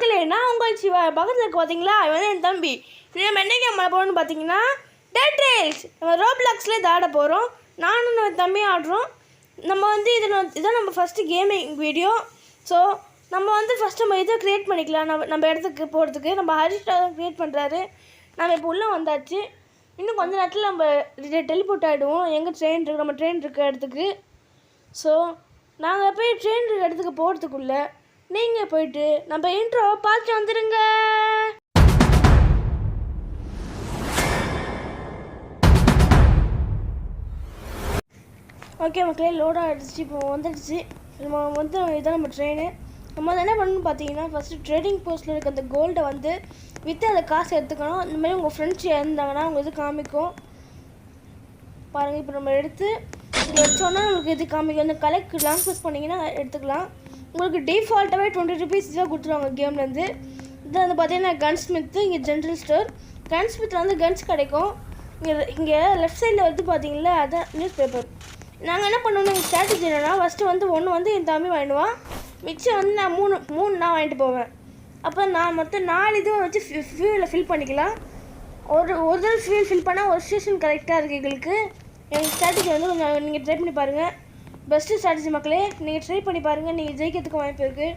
மக்களே, நான் உங்கள் சிவா. பக்கத்தில் இருக்க பார்த்தீங்களா, இவன் என் தம்பி. நம்ம என்ன கேம் ஆட போகிறோம்னு பார்த்தீங்கன்னா டெட் ட்ரெயில்ஸ். நம்ம ரோப்ளாக்ஸில் இதை ஆட போகிறோம். நானும் நம்ம தம்பியும் ஆடுறோம். நம்ம வந்து இதான் நம்ம ஃபஸ்ட்டு கேமிங் வீடியோ. ஸோ நம்ம வந்து ஃபஸ்ட்டு நம்ம இதை க்ரியேட் பண்ணிக்கலாம். நம்ம இடத்துக்கு போகிறதுக்கு நம்ம ஹரிஷ்டா தான் க்ரியேட் பண்ணுறாரு. நம்ம இப்போ உள்ளே வந்தாச்சு. இன்னும் கொஞ்ச நேரத்தில் நம்ம டெலிபோர்ட் ஆகிடுவோம் எங்கே ட்ரெயின் இருக்குது, நம்ம ட்ரெயின் இருக்க இடத்துக்கு. ஸோ நாங்கள் போய் ட்ரெயின் இருக்க இடத்துக்கு போகிறதுக்குள்ளே நீங்கள் போயிட்டு நம்ம இன்ட்ரோ பார்த்து வந்துடுங்க. ஓகே மக்களே, லோடாக ஆகிடுச்சு. இப்போ வந்துடுச்சு. நம்ம வந்து இதான் நம்ம ட்ரெயின். நம்ம என்ன பண்ணணும்னு பார்த்தீங்கன்னா ஃபஸ்ட்டு ட்ரேடிங் போஸ்ட்டில் இருக்க அந்த கோல்டை வந்து விற்று அந்த காசை எடுத்துக்கணும். இந்த மாதிரி உங்கள் ஃப்ரெண்ட்ஸ் இருந்தாங்கன்னா அவங்க இது காமிக்கும் பாருங்கள். இப்போ நம்ம எடுத்து இது வச்சோன்னா உங்களுக்கு இது காமிக்கும். அந்த கலெக்ட் லாங் ப்ரெஸ் பண்ணிங்கன்னா எடுத்துக்கலாம். உங்களுக்கு டிஃபால்ட்டாகவே 20 rupees தான் கொடுத்துருவாங்க கேம்லேருந்து. இது வந்து பார்த்தீங்கன்னா கன் ஸ்மித்து. இங்கே ஜென்ரல் ஸ்டோர். கன் ஸ்மித்தில் வந்து கன்ஸ் கிடைக்கும். இங்கே லெஃப்ட் சைடில் வந்து பார்த்தீங்களா அதான் நியூஸ் பேப்பர். நாங்கள் என்ன பண்ணணும், எங்கள் ஸ்ட்ராட்டஜி என்னென்னா ஃபஸ்ட்டு வந்து ஒன்று வந்து என் தம்பி வாங்கிடுவான். மிச்சம் வந்து நான் மூணு நான் வாங்கிட்டு போவேன். அப்போ நான் மொத்தம் 4 இதுவும் வச்சு ஃபியூவில் ஃபில் பண்ணிக்கலாம். ஒரு தடவை ஃபியூல் ஃபில் பண்ணால் ஒரு ஸ்டேஷன் கரெக்டாக இருக்குது எங்களுக்கு. எங்கள் ஸ்ட்ராட்டஜி வந்து கொஞ்சம் நீங்கள் ட்ரை பண்ணி பாருங்கள். பெஸ்ட்டு ஸ்ட்ராட்டஜி மக்களே, நீங்கள் ட்ரை பண்ணி பாருங்கள். நீங்கள் ஜெயிக்கிறதுக்கு வாய்ப்பு இருக்குது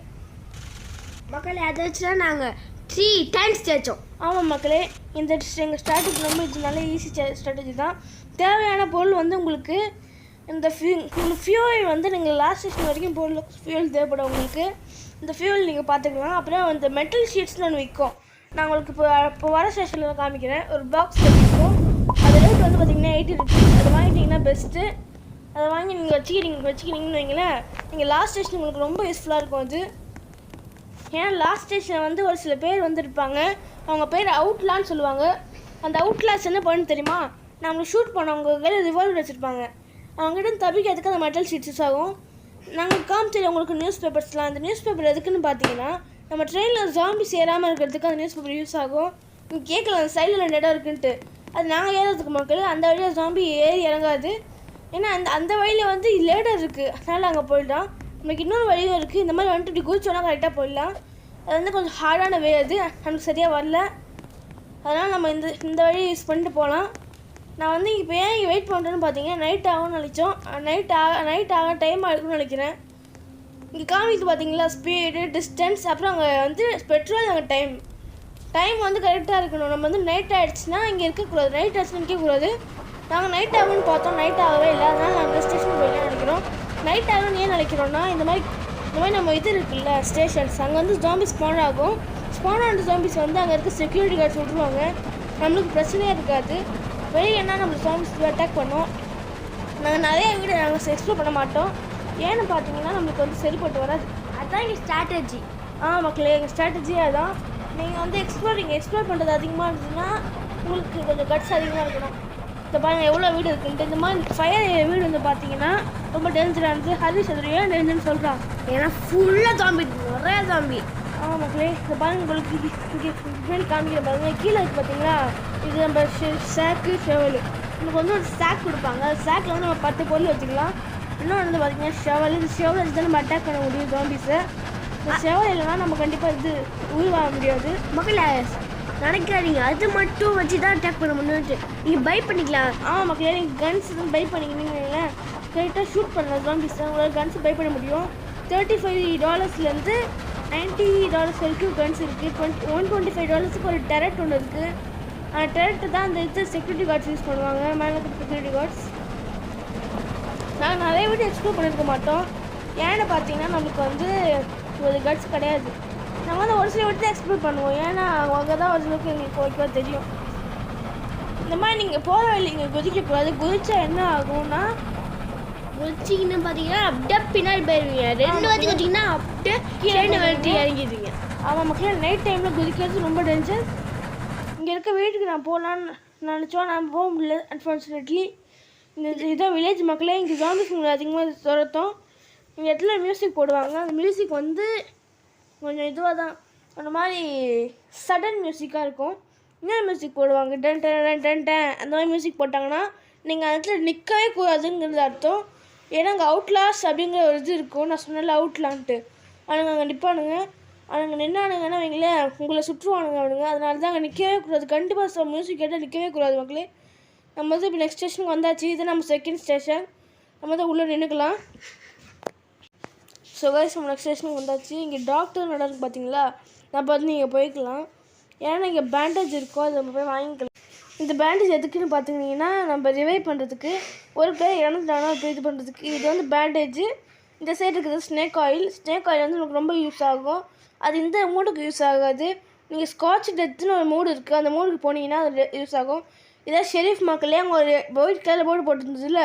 மக்களே. அதை வச்சு தான் நாங்கள் 3 times ஜெயிச்சோம். ஆமாம் மக்களே, இந்த எங்கள் ஸ்ட்ராட்டஜி ரொம்ப இது நல்ல ஈஸி ஸ்ட்ராட்டஜி தான். தேவையான பொருள் வந்து உங்களுக்கு இந்த ஃபியூல் வந்து நீங்கள் லாஸ்ட் ஸ்டேஷன் வரைக்கும் பொருள் ஃபியூல் தேவைப்படும் உங்களுக்கு. இந்த ஃபியூல் நீங்கள் பார்த்துக்கலாம். அப்புறம் இந்த மெட்டல் ஷீட்ஸ்னு ஒன்று விற்கும். நான் உங்களுக்கு இப்போ வர ஸ்டேஷனில் காமிக்கிறேன். ஒரு பாக்ஸ் விற்கும். அது ரேட் வந்து பார்த்திங்கன்னா 80 rupees. அதை வாங்கிட்டிங்கன்னா பெஸ்ட்டு. அதை வாங்கி நீங்கள் வச்சுக்கிறீங்கன்னு வைங்களேன், நீங்கள் லாஸ்ட் ஸ்டேஷன் உங்களுக்கு ரொம்ப யூஸ்ஃபுல்லாக இருக்கும் அது. ஏன்னா லாஸ்ட் ஸ்டேஷன் வந்து ஒரு சில பேர் வந்துருப்பாங்க. அவங்க பேர் அவுட்லான்னு சொல்லுவாங்க. அந்த அவுட்லாஸ் என்ன பண்ணு தெரியுமா, நம்மளுக்கு ஷூட் பண்ணவங்க கையில் ரிவால்வர் வச்சுருப்பாங்க. அவங்ககிட்ட தப்பிக்கிறதுக்கு அந்த மெட்டல் ஷீட்ஸ் யூஸ் ஆகும். நாங்கள் காமிச்சது உங்களுக்கு நியூஸ் பேப்பர்ஸ்லாம். அந்த நியூஸ் பேப்பர் எதுக்குன்னு பார்த்தீங்கன்னா நம்ம ட்ரெயினில் ஜாம்பி சேராமல் இருக்கிறதுக்கு அந்த நியூஸ் பேப்பர் யூஸ் ஆகும். நீங்கள் கேட்கலாம் அந்த சைடில் 2 இடம் இருக்குன்ட்டு. அது நாங்கள் ஏறதுக்கு மக்கள் அந்த வழியாக ஜாம்பி ஏறி இறங்காது. ஏன்னா அந்த வழியில் வந்து லேடர் இருக்குது, அதனால் அங்கே போயிடலாம். நமக்கு இன்னொரு வழியும் இருக்குது. இந்த மாதிரி வந்துட்டு இப்படி குதிச்சோன்னா கரெக்டாக போயிடலாம். அது வந்து கொஞ்சம் ஹார்டான வே. அது நமக்கு சரியாக வரல. அதனால் நம்ம இந்த வழி யூஸ் பண்ணிட்டு போகலாம். நான் வந்து இப்போ ஏன் இங்கே வெயிட் பண்ணுறேன்னு பார்த்தீங்கன்னா நைட் ஆகும்னு நினச்சோம். நைட் ஆக டைம் ஆகிருக்குன்னு நினைக்கிறேன். இங்கே காமிக்கு பார்த்தீங்களா ஸ்பீடு, டிஸ்டன்ஸ், அப்புறம் அங்கே வந்து பெட்ரோல், அங்கே டைம் வந்து கரெக்டாக இருக்கணும். நம்ம வந்து நைட் ஆகிடுச்சுன்னா இங்கே இருக்கக்கூடாது. நைட் ஆச்சுன்னா நிற்கக்கூடாது. நாங்கள் நைட் ஆகும்னு பார்த்தோம், நைட் ஆகவே இல்லை. அதனால் நாங்கள் ஸ்டேஷன் போயிடலாம் நினைக்கிறோம். நைட் ஆகும்னு ஏன் நினைக்கிறோன்னா இந்த மாதிரி நம்ம இது இருக்குல்ல ஸ்டேஷன்ஸ், அங்கே வந்து ஜாம்பி ஸ்பான் ஆகும். ஸ்பான் ஆன ஜாம்பிஸ் வந்து அங்கே இருக்க செக்யூரிட்டி கார்ட்ஸ் விட்ருவாங்க. நம்மளுக்கு பிரச்சனையே இருக்காது. வெளியே என்ன நம்மளுக்கு ஜாம்பிஸ் அட்டாக் பண்ணோம். நாங்கள் நிறைய வீடு நாங்கள் எக்ஸ்ப்ளோர் பண்ண மாட்டோம். ஏன்னு பார்த்தீங்கன்னா நம்மளுக்கு வந்து சரிப்பட்டு வராது. அதுதான் எங்கள் ஸ்ட்ராட்டஜி. மக்களே, எங்கள் ஸ்ட்ராட்டஜியே அதான். நீங்கள் வந்து எக்ஸ்ப்ளோர் பண்ணுறது அதிகமாக இருந்துச்சுன்னா உங்களுக்கு கொஞ்சம் கட்ஸ் அதிகமாக இருக்கணும். இப்போ பாருங்கள் எவ்வளோ வீடு இருக்குன்ட்டு. இந்த மாதிரி ஃபயர் வீடு வந்து பார்த்தீங்கன்னா ரொம்ப டேஞ்சரானது. ஹரிஷ் அது ஏன் டேஞ்சர்னு சொல்கிறான், ஏன்னா ஃபுல்லாக ஜாம்பி, நிறையா ஜாம்பி. மக்களே, இந்த பாருங்கள் உங்களுக்கு இங்கே காமிக்கிற பாருங்கள் கீழே இருக்குது பார்த்தீங்களா. இது நம்ம ஷேக்கு ஷெவலு. நமக்கு வந்து ஒரு ஸ்டாக் கொடுப்பாங்க. அந்த ஸ்டாக்கில் வந்து நம்ம 10 பொருள் வச்சுக்கலாம். இன்னொன்று வந்து பார்த்தீங்கன்னா ஷெவல். இந்த ஷெவல் வச்சு தான் நம்ம அட்டாக் பண்ண முடியும் ஜாம்பிஸை. இந்த ஷெவல் இல்லைனா நம்ம கண்டிப்பாக இது உருவாக முடியாது. மக்களே நினைக்காதீங்க அது மட்டும் வச்சு தான் அட்டாக் பண்ண முடியும்ட்டு. நீங்கள் பை பண்ணிக்கலாம். மக்களே, நீங்கள் கன்ஸ் தான் பை பண்ணிக்கினீங்க. கரெக்டாக ஷூட் பண்ணலாம் ஜாம்பிஸை. உங்களால் கன்ஸ் பை பண்ண முடியும். $35 $90 வரைக்கும் கன்ஸ் இருக்குது. $125 ஒரு டெரட் ஒன்று இருக்குது. அந்த டெரட்டு தான் அந்த இது செக்யூரிட்டி கார்ட்ஸ் யூஸ் பண்ணுவாங்க. மேலே இருக்க செக்யூரிட்டி கார்ட்ஸ். நாங்கள் நிறைய வீடு எக்ஸ்ப்ளோர் பண்ணியிருக்க மாட்டோம். ஏன்னு பார்த்தீங்கன்னா நம்மளுக்கு வந்து ஒரு கார்ட்ஸ் கிடையாது. நாங்கள் வந்து ஒரு சில வீட்டு எக்ஸ்ப்ளோர் பண்ணுவோம். ஏன்னா அவங்க தான் ஒரு சிலருக்கு எங்களுக்கு ஓகேவா தெரியும். இந்த மாதிரி நீங்கள் போகிற வழி நீங்கள் குதிக்கக்கூடாது. குதிச்சா என்ன ஆகும்னா குதிச்சிங்கன்னு பார்த்தீங்கன்னா அப்படியே பின்னாடி போயிடுவீங்க. 2 வாட்டி குதிச்சிங்கன்னா அப்படியே கீழே வெட்டி இறங்கிடுவீங்க. மக்களே, நைட் டைமில் குதிக்கிறது ரொம்ப டேஞ்சர். இங்கே இருக்க வீட்டுக்கு நான் போகலான்னு நினச்சோம், நான் போக முடியல அன்ஃபார்ச்சுனேட்லி. இதான் வில்லேஜ் மக்களே. இங்கே ஜாம்பிஸ் உங்களுக்கு அதிகமாக துரத்தும். இங்கே இடத்துல மியூசிக் போடுவாங்க. அந்த மியூசிக் வந்து கொஞ்சம் இதுவாக தான் அந்த மாதிரி சடன் மியூசிக்காக இருக்கும். இன்னொரு மியூசிக் போடுவாங்க டன் டன் டன் டன். அந்த மாதிரி மியூசிக் போட்டாங்கன்னா நீங்கள் அந்த இடத்துல நிற்கவே கூடாதுங்கிறது அர்த்தம். ஏன்னா அங்கே அவுட்லாஸ் அப்படிங்கிற ஒரு இது இருக்கும். நான் சொன்னல அவுட்லான்ட்டு. அவங்க அங்கே நிற்பானுங்க. அவனுங்க நின்னானுங்கன்னா வைங்களேன் உங்களை சுற்றுவானுங்க அவனுங்க. அதனால தான் அங்கே நிற்கவே கூடாது. கண்டிப்பாக மியூசிக் கேட்டால் நிற்கவே கூடாது மக்களே. நம்ம வந்து இப்போ நெக்ஸ்ட் ஸ்டேஷனுக்கு வந்தாச்சு. இது நம்ம செகண்ட் ஸ்டேஷன். நம்ம தான் உள்ளே நின்றுக்கலாம். ஸோ கைஸ் நம்ம நெக்ஸ்ட் ஸ்டேஷனுக்கு வந்தாச்சு. இங்கே டாக்டர் நடக்கு பார்த்தீங்களா, நம்ம வந்து நீங்கள் போய்க்கலாம். ஏன்னா இங்கே பேண்டேஜ் இருக்கும், அதை நம்ம போய் வாங்கிக்கலாம். இந்த பேண்டேஜ் எதுக்குன்னு பார்த்துக்கிட்டிங்கன்னா நம்ம ரிவைவ் பண்ணுறதுக்கு, ஒரு பேர் இறந்துட்டானா இப்போ இது பண்ணுறதுக்கு. இது வந்து பேண்டேஜ். இந்த சைடு இருக்கிறது ஸ்னேக் ஆயில். ஸ்னேக் ஆயில் வந்து நமக்கு ரொம்ப யூஸ் ஆகும். அது இந்த மூடுக்கு யூஸ் ஆகாது. நீங்கள் ஸ்காட்ச் டெத்துன்னு ஒரு மூடு இருக்குது, அந்த மூடுக்கு போனீங்கன்னா அது யூஸ் ஆகும். இதான் ஷெரீஃப் மக்களே அங்கே ஒரு ஒயிட் கலர் போர்டு போட்டுருந்துச்சுல,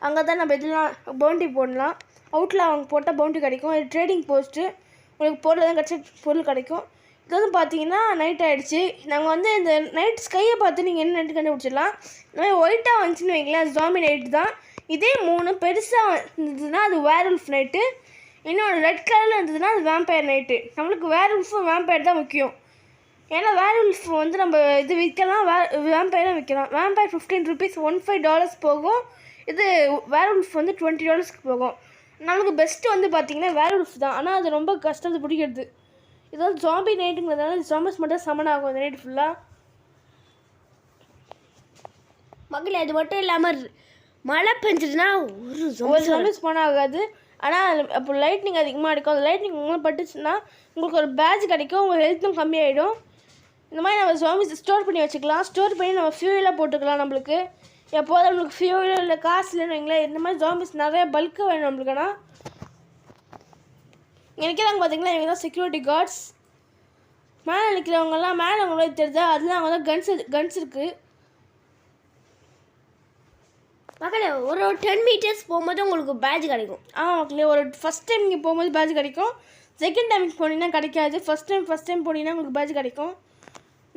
அங்கே தான் நம்ம இதெல்லாம் பவுண்டி போடலாம். அவுட்டில் அவங்க போட்டால் பவுண்டி கிடைக்கும். இது ட்ரேடிங் போஸ்ட்டு, உங்களுக்கு பொருள் தான் கிடச்ச பொருள் கிடைக்கும். இது வந்து பார்த்தீங்கன்னா நைட் ஆகிடுச்சு. நாங்கள் வந்து இந்த நைட் ஸ்கையை பார்த்து நீங்கள் என்ன நைட்டு கண்டுபிடிச்சிடலாம். இந்த மாதிரி ஒயிட்டாக வந்துச்சுன்னு வைங்களேன், அது ஜாம்பி நைட்டு தான். இதே 3 பெருசாக இருந்ததுன்னா அது வேர்வுல்ஃப் நைட்டு. இன்னொன்று ரெட் கலரில் இருந்ததுன்னா அது வேம்பயர் நைட்டு. நம்மளுக்கு வேர்வுல்ஃபும் வேம்பயர் தான் முக்கியம். ஏன்னா வேர்வுல்ஃப் வந்து நம்ம இது விற்கலாம், வேம்பயரும் விற்கலாம். வேம்பயர் $15 $15 போகும். இது வேர்வுல்ஃப் வந்து $20 போகும். நம்மளுக்கு பெஸ்ட்டு வந்து பார்த்திங்கன்னா வேர்வுல்ஃப் தான். ஆனால் அது ரொம்ப கஷ்டத்தை பிடிக்கிறது. இது வந்து ஜாம்பி நைட்டுங்கிறதுனால ஜாம்பஸ் மட்டும் சமன் ஆகும் இந்த நைட்டு ஃபுல்லாக. மக்களே அது மட்டும் இல்லாமல் மழை பெஞ்சதுன்னா ஒரு ஜாம்பஸ் ஸ்பான் ஆகாது. ஆனால் அப்போ லைட்னிங் அதிகமாக இருக்கும். அந்த லைட்னிங் உங்களுக்கு பட்டுச்சுன்னா உங்களுக்கு ஒரு பேட்ச் கிடைக்கும், உங்கள் ஹெல்த்தும் கம்மியாகிடும். இந்த மாதிரி நம்ம ஜாம்பிஸ் ஸ்டோர் பண்ணி வச்சுக்கலாம். ஸ்டோர் பண்ணி நம்ம ஃபியூலாக போட்டுக்கலாம். நம்மளுக்கு எப்போதும் நம்மளுக்கு ஃபியூலோ இல்லை காசு இல்லைன்னு வைங்களேன், இந்த மாதிரி ஜாம்பிஸ் நிறைய பல்க்கு வேணும் நம்மளுக்குன்னா. நினைக்கிறாங்க பார்த்தீங்களா, இவங்க தான் செக்யூரிட்டி கார்ட்ஸ். மேலே நிற்கிறவங்கலாம் மேலே அவங்களுக்கு தெரியுதா, அதெல்லாம் அவங்க தான் கன்ஸ் இருக்குது. மக்களே ஒரு 10 meters போகும்போது உங்களுக்கு பேட்ச் கிடைக்கும். மக்களே ஒரு ஃபஸ்ட் டைம் இங்கே போகும்போது பேட்ச் கிடைக்கும். செகண்ட் டைமுக்கு போனீங்கன்னா கிடைக்காது. ஃபஸ்ட் டைம் போனீங்கன்னா உங்களுக்கு பேட்ச் கிடைக்கும்.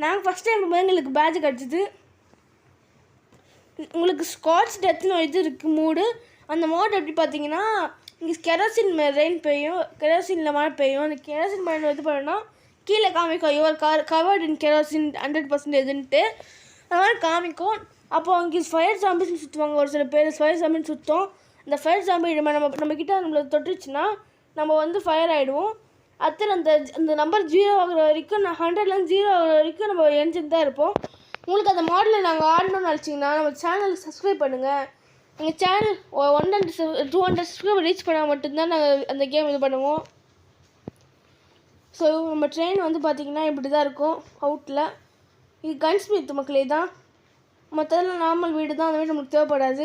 நாங்கள் ஃபஸ்ட் டைம் போகும்போது எங்களுக்கு பேட்ச் கிடச்சிது. உங்களுக்கு ஸ்காட்ச் டெத்துன்னு ஒரு இது இருக்குது மூடு. அந்த மோடு எப்படி பார்த்தீங்கன்னா, இங்கே கெரோசின் ரெயின் பெய்யும், கெரோசினில் மழை பெய்யும். அந்த கெரோசின் மழை இது பண்ணோன்னா கீழே காமிக்கும் யுவர் கவர்ட் இன் கெரோசின் 100%ன்ட்டு அந்த மாதிரி காமிக்கும். அப்போ அங்கே ஃபயர் ஜாம்பிஸ்ன்னு சுற்றுவாங்க ஒரு சில பேர். ஃபயர் ஜாம்பின்னு சுற்றும். அந்த ஃபயர் ஜாம்பி நம்ம கிட்ட நம்மளை தொட்டுச்சுன்னா நம்ம வந்து ஃபயர் ஆகிடுவோம். அடுத்து அந்த நம்பர் 0 ஆகிற வரைக்கும் 100லேருந்து 0 ஆகிற வரைக்கும் நம்ம எரிஞ்சுட்டு தான் இருப்போம். உங்களுக்கு அந்த மாடலில் நாங்கள் ஆடணும்னு நினச்சிங்கன்னா நம்ம சேனலுக்கு சப்ஸ்கிரைப் பண்ணுங்கள். எங்கள் சேனல் 200 சப்ஸ்கிரைபர் ரீச் பண்ணால் மட்டும்தான் நாங்கள் அந்த கேம் இது பண்ணுவோம். ஸோ நம்ம ட்ரெயின் வந்து பார்த்திங்கன்னா இப்படி தான் இருக்கும் அவுட்டில். இது கன்ஸ்மித் மக்களே தான். மற்றதெல்லாம் நார்மல் வீடு தான். அந்த வீடு நமக்கு தேவைப்படாது.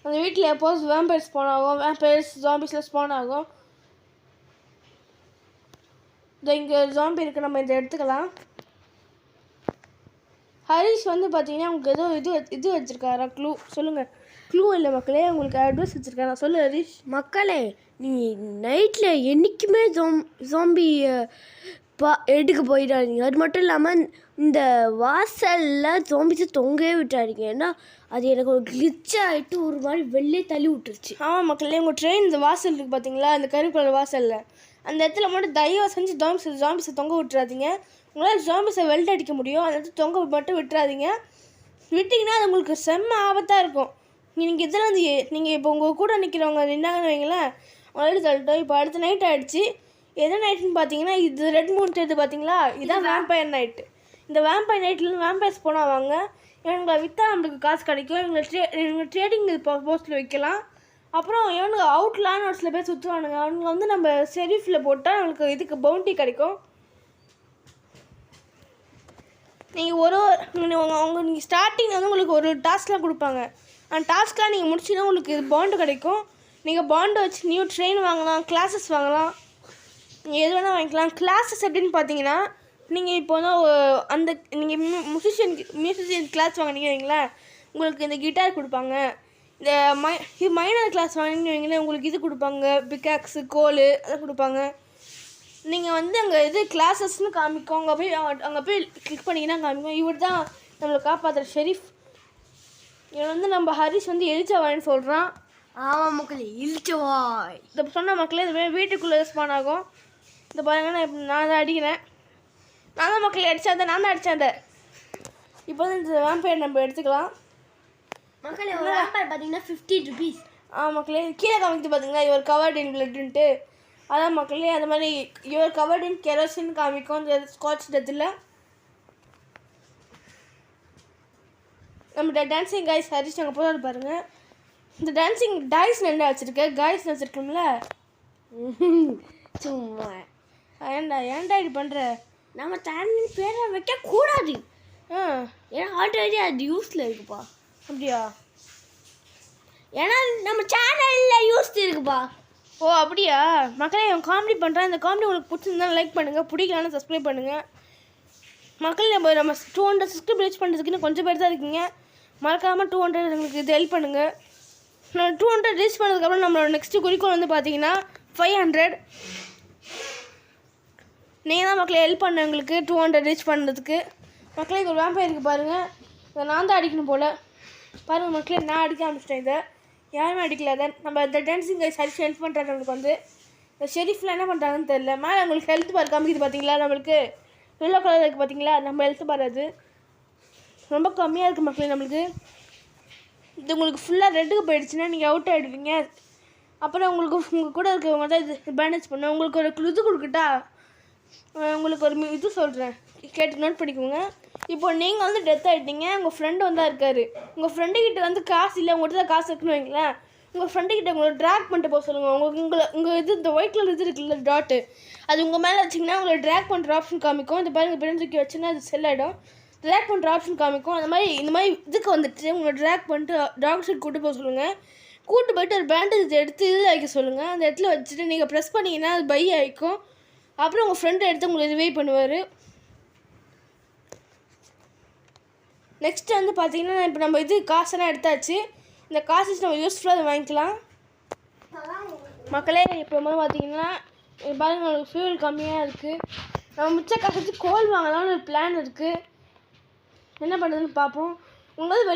அந்த வீட்டில் எப்போது வேம்பயர்ஸ் ஸ்பான் ஆகும், வேம்பயர்ஸ் ஜாம்பிஸில் ஸ்பான் ஆகும். இங்கே ஜாம்பி இருக்குது, நம்ம இதை எடுத்துக்கலாம். ஹரிஷ் வந்து பார்த்தீங்கன்னா உங்களுக்கு ஏதோ இது வச்சுருக்காரா க்ளூ சொல்லுங்கள். க்ளூ இல்லை மக்களே, உங்களுக்கு அட்வைஸ் வச்சுருக்காரா சொல்லு ஹரிஷ். மக்களே நீ நைட்டில் என்றைக்குமே ஜாம்பி எடுக்க போயிடாதீங்க. அது மட்டும் இல்லாமல் இந்த வாசலில் ஜாம்பிஸை தொங்கவே விட்டாதீங்க. ஏன்னா அது எனக்கு ஒரு கிளிச் ஆகிட்டு ஒரு மாதிரி வெளிலே தள்ளி விட்டுருச்சு. ஆமாம் மக்களே, உங்கள் ட்ரெயின் இந்த வாசல் இருக்குது பார்த்தீங்களா, அந்த கருப்பு கலர் வாசலில் அந்த இடத்துல மட்டும் தயவு செஞ்சு ஜாம்பிஸை தொங்க விட்டுறாதீங்க. உங்களால் ஜாம்பிஸை வெல்ட் அடிக்க முடியும், அந்த இடத்துல தொங்க மட்டும் விட்டுறாதீங்க. விட்டிங்கன்னா அது உங்களுக்கு செம்ம ஆபத்தாக இருக்கும். நீங்கள் இதில் வந்து நீங்கள் இப்போ உங்கள் கூட நிற்கிறவங்க நின்னாங்கன்னு வைங்களேன், உங்களால் தள்ளிட்டோம். இப்போ அடுத்த நைட் ஆகிடுச்சு. எது நைட்டுன்னு பார்த்தீங்கன்னா இது ரெட் மூன் தெரியுது பார்த்தீங்களா, இதுதான் வேம்பயர் நைட்டு. இந்த வேம்பயர் நைட்லேருந்து வேம்பயர்ஸ் போனால் வாங்க, இவங்களை விற்றா நம்மளுக்கு காசு கிடைக்கும். இவங்க ட்ரேடிங் போஸ்ட்டில் வைக்கலாம். அப்புறம் இவனுங்க அவுட்லான்னு ஒரு சில பேர் சுற்றுவானுங்க. அவனுங்க வந்து நம்ம ஷெரீஃபில் போட்டால் நம்மளுக்கு இதுக்கு பவுண்டி கிடைக்கும். நீங்கள் நீங்கள் ஸ்டார்டிங் வந்து உங்களுக்கு ஒரு டாஸ்க்லாம் கொடுப்பாங்க. அந்த டாஸ்க்லாம் நீங்கள் முடிச்சுன்னா உங்களுக்கு இது பாண்டு கிடைக்கும். நீங்கள் பாண்டு வச்சு நியூ ட்ரெயின் வாங்கலாம், கிளாஸஸ் வாங்கலாம், நீங்கள் எது வேணால் வாங்கிக்கலாம். கிளாஸஸ் எப்படின்னு பார்த்தீங்கன்னா, நீங்கள் இப்போ வந்து அந்த நீங்கள் மியூசிஷியன் கிளாஸ் வாங்கினீங்க வைங்களேன், உங்களுக்கு இந்த கிட்டார் கொடுப்பாங்க. இந்த மைனர் கிளாஸ் வாங்கினீங்க வைங்களேன், உங்களுக்கு இது கொடுப்பாங்க, பிக்காக்ஸு கோல் அதை கொடுப்பாங்க. நீங்கள் வந்து அங்கே இது கிளாஸஸ்ன்னு காமிக்கும். அங்கே போய் கிளிக் பண்ணிங்கன்னா காமிக்கும். இவர் தான் நம்மளை காப்பாற்றுற ஷெரீஃப். இவன் வந்து நம்ம ஹரிஷ் வந்து எலிச்சவாயின்னு சொல்கிறான். ஆமாம் மக்களே, இழிச்சவாய். இதை சொன்ன மக்களே இது வீட்டுக்குள்ளே ஸ்பான் ஆகும். இந்த பாருங்க, நான் தான் அடிக்கிறேன். நான் தான் மக்களே அடித்தேன், நான் தான் அடித்தேன். இப்போ வந்து இந்த வேம்பயர் நம்ம எடுத்துக்கலாம். மக்களே ஒரு வேம்பயர் பார்த்தீங்கன்னா $50. மக்களே கீழே காமிக்குது பார்த்தீங்களா, இவர் கவர்ட் இன் பிளட்டுன்ட்டு. அதான் மக்களே அந்த மாதிரி யுவர் கவர்ட் இன் கெரோசின் காமிக்கும் இந்த ஸ்காட்ச் டெத்தில். நம்ம டான்ஸிங் காய்ஸ் ஹரிஷ் அங்கே போகிறாரு பாருங்கள். இந்த டான்ஸிங் டாய்ஸ் என்ன வச்சுருக்கேன், காய்ஸ் வச்சுருக்கோம்ல. சும்மா ஏன்டா இது பண்ணுற? நம்ம சேனல் பேரை வைக்கக்கூடாது. ஏன்னா ஆல்ரெடி அது யூஸில் இருக்குப்பா. அப்படியா? ஏன்னா நம்ம சேனலில் யூஸ் இருக்குப்பா. ஓ அப்படியா? மக்களே அவன் காமெடி பண்ணுறான். இந்த காமெடி உங்களுக்கு பிடிச்சிருந்தா லைக் பண்ணுங்கள், பிடிக்கலான்னு சப்ஸ்கிரைப் பண்ணுங்கள். மக்கள் நம்ம 200 சப்ஸ்கிரைப் ரீச் பண்ணுறதுக்குன்னு கொஞ்சம் பேர் தான் இருக்கீங்க. மறக்காமல் 200 எங்களுக்கு இது ஹெல்ப் பண்ணுங்கள். நான் 200 ரீச் பண்ணதுக்கப்புறம் நம்மளோட நெக்ஸ்ட்டு குறிக்கோள் வந்து பார்த்தீங்கன்னா 500. நீங்கள் தான் மக்களை ஹெல்ப் பண்ண எங்களுக்கு 200 ரீச் பண்ணுறதுக்கு. மக்களே ஒரு வேம்பயர் இருக்குது பாருங்கள். இதை நான் தான் அடிக்கணும் போல். பாருங்கள் மக்களே, நான் அடிக்க ஆரம்பிச்சிட்டேன். இதை யாருமே அடிக்கல. அதை நம்ம இந்த டான்ஸிங் கைஸ் ஹெல்ப் பண்ணுறாங்க. நம்மளுக்கு வந்து இந்த ஷெரீஃபில் என்ன பண்ணுறாங்கன்னு தெரியல. மேலே உங்களுக்கு ஹெல்த் பார் காமிக்குது பார்த்தீங்களா, நம்மளுக்கு எல்லோ கலர் இருக்குது பார்த்தீங்களா, நம்ம ஹெல்த் பார் அது ரொம்ப கம்மியாக இருக்குது மக்களே. நம்மளுக்கு இது உங்களுக்கு ஃபுல்லாக ரெட்டுக்கு போயிடுச்சுன்னா நீங்கள் அவுட் ஆகிடுவீங்க. அப்புறம் உங்களுக்கு உங்கள் கூட இருக்கவங்க தான் இது பேண்டேஜ் பண்ண. உங்களுக்கு ஒரு இது கொடுக்கட்டா? உங்களுக்கு ஒரு இது சொல்கிறேன், கேட்டு நோட் பண்ணிக்கோங்க. இப்போ நீங்கள் வந்து டெத் ஆகிட்டீங்க, உங்கள் ஃப்ரெண்டு வந்தால் இருக்கார். உங்கள் ஃப்ரெண்டுக்கிட்ட வந்து காசு இல்லை, உங்கள்கிட்ட தான் காசு இருக்குன்னு வைங்களேன். உங்கள் ஃப்ரெண்டுக்கிட்ட உங்களை ட்ராக் பண்ணிட்டு போக சொல்லுங்கள். உங்கள் இது இந்த ஒயிட் கலர் இது இருக்குல்ல டாட்டு, அது உங்கள் மேலே வச்சிங்கன்னா உங்களை ட்ராக் பண்ணுற ஆப்ஷன் காமிக்கும். இந்த பாருங்கள் பிரிஞ்சுக்கி வச்சுன்னா அது செல் ஆகிடும். ட்ராக் பண்ணுற ஆப்ஷன் காமிக்கும். அந்த மாதிரி இந்த மாதிரி இதுக்கு வந்துட்டு உங்களை ட்ராக் பண்ணிட்டு டாக்டர் சைட் கூட்டு போக சொல்லுங்கள். கூட்டு போய்ட்டு ஒரு பேண்டேஜ் எடுத்து இதில் வைக்க சொல்லுங்கள். அந்த இடத்துல வச்சுட்டு நீங்கள் ப்ரெஸ் பண்ணிங்கன்னா அது பை ஆகிக்கும். அப்புறம் உங்கள் ஃப்ரெண்டை எடுத்து உங்களை ரிவைவ் பண்ணுவார். நெக்ஸ்ட்டு வந்து பார்த்தீங்கன்னா இப்போ நம்ம இது காசெல்லாம் எடுத்தாச்சு. இந்த காசு நம்ம யூஸ்ஃபுல்லாக அதை வாங்கிக்கலாம். மக்களே இப்போ வந்து பார்த்தீங்கன்னா பாருங்கள், உங்களுக்கு ஃபியூல் கம்மியாக இருக்குது. நம்ம மிச்ச காசு வச்சு கோல் வாங்கலாம்னு ஒரு பிளான் இருக்குது. என்ன பண்ணுறதுன்னு பார்ப்போம். உங்களுக்கு